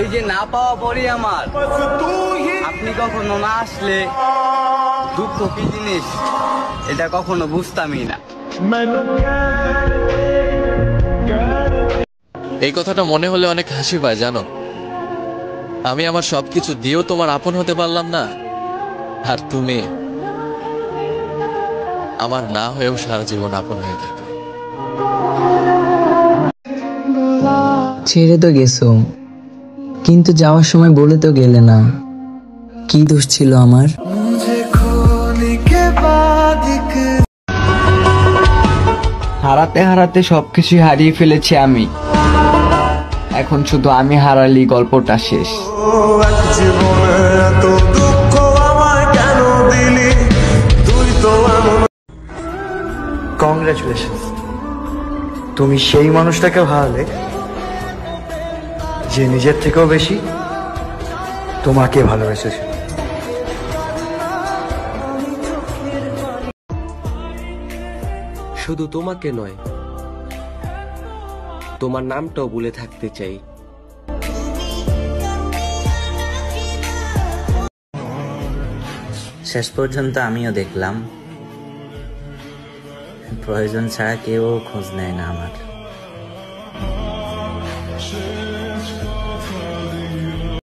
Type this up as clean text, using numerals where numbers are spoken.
এই যে না পাওয়া পরই আমার, আপনি কখনো না আসলে দুঃখ কি জিনিস এটা কখনো বুঝতামই না। এই কথাটা মনে হলে অনেক হাসি পায় জানো। আমি আমার সবকিছু দিয়েও তোমার আপন হতে পারলাম না, আর তুমি আমার না হয়েও সারা জীবন আপন হয়ে থাকো। ছেড়ে তো গেছো, কিন্তু যাওয়ার সময় বলে তো গেলে না। কি দোষ ছিল আমার? হারাতে হারাতে সবকিছু হারিয়ে ফেলেছি আমি, এখন শুধু আমি হারালি গল্পটা শেষ। কংগ্রাচুলেশনস, তুমি সেই মানুষটাকে হারালে যে নিজের থেকেও বেশি তোমাকে ভালোবেসেছে। শুধু তোমাকে নয়, তোমার নামটাও বলে থাকতে চাই। শেষ পর্যন্ত আমিও দেখলাম প্রয়োজন ছাড়া কেউ খোঁজ নেয় না আমার।